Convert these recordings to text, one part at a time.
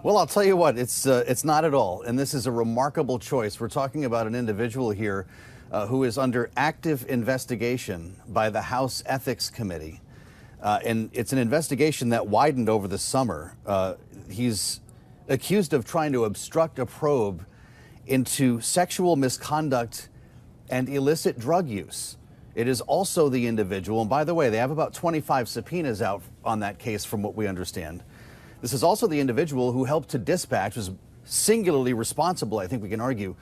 Well, I'll tell you what, it's not at all. And this is a remarkable choice. We're talking about an individual here who is under active investigation by the House Ethics Committee. And it's an investigation that widened over the summer. He's accused of trying to obstruct a probe into sexual misconduct and illicit drug use. It is also the individual, and by the way, they have about 25 subpoenas out on that case from what we understand. This is also the individual who helped to dispatch, was singularly responsible, I think we can argue,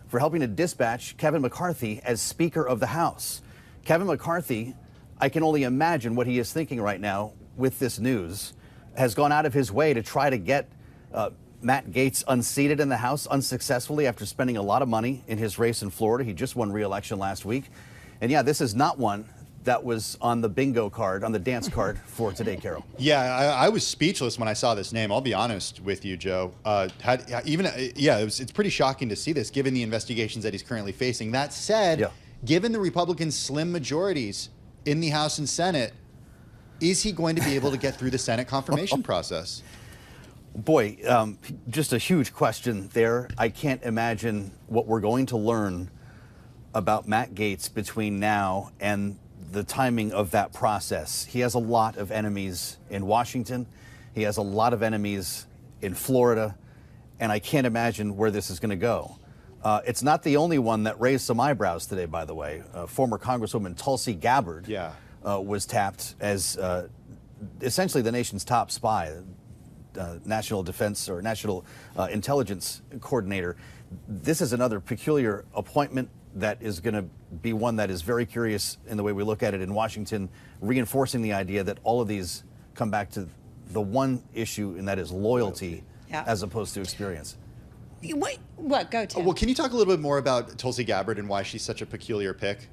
for helping to dispatch Kevin McCarthy as Speaker of the House. Kevin McCarthy, I can only imagine what he is thinking right now with this news, has gone out of his way to try to get Matt Gaetz unseated in the House unsuccessfully after spending a lot of money in his race in Florida. He just won re-election last week. And yeah, this is not one that was on the bingo card, on the dance card for today, Carol. Yeah, I was speechless when I saw this name. I'll be honest with you, Joe. It's pretty shocking to see this, given the investigations that he's currently facing. That said, given the Republicans' slim majorities in the House and Senate, is he going to be able to get through the Senate confirmation process? Boy, just a huge question there. I can't imagine what we're going to learn about Matt Gaetz between now and the timing of that process. He has a lot of enemies in Washington. He has a lot of enemies in Florida, and I can't imagine where this is going to go. It's not the only one that raised some eyebrows today, by the way. Former Congresswoman Tulsi Gabbard was tapped as essentially the nation's top spy, national defense or national intelligence coordinator. This is another peculiar appointment that is going to be one that is very curious in the way we look at it in Washington, reinforcing the idea that all of these come back to the one issue, and that is loyalty as opposed to experience. Wait, what? Go, Tim. Well, can you talk a little bit more about Tulsi Gabbard and why she's such a peculiar pick?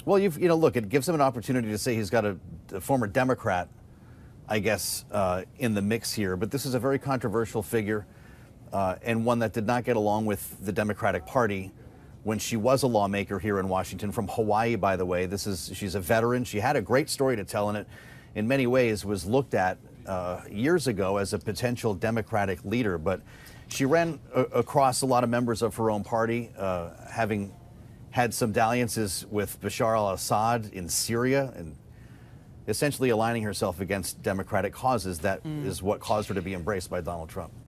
Well, look, it gives him an opportunity to say he's got a former Democrat, I guess, in the mix here. But this is a very controversial figure and one that did not get along with the Democratic Party when she was a lawmaker here in Washington, from Hawaii, by the way. She's a veteran. She had a great story to tell, and it, in many ways, was looked at years ago as a potential Democratic leader. But she ran across a lot of members of her own party, having had some dalliances with Bashar al-Assad in Syria, and essentially aligning herself against Democratic causes. That is what caused her to be embraced by Donald Trump.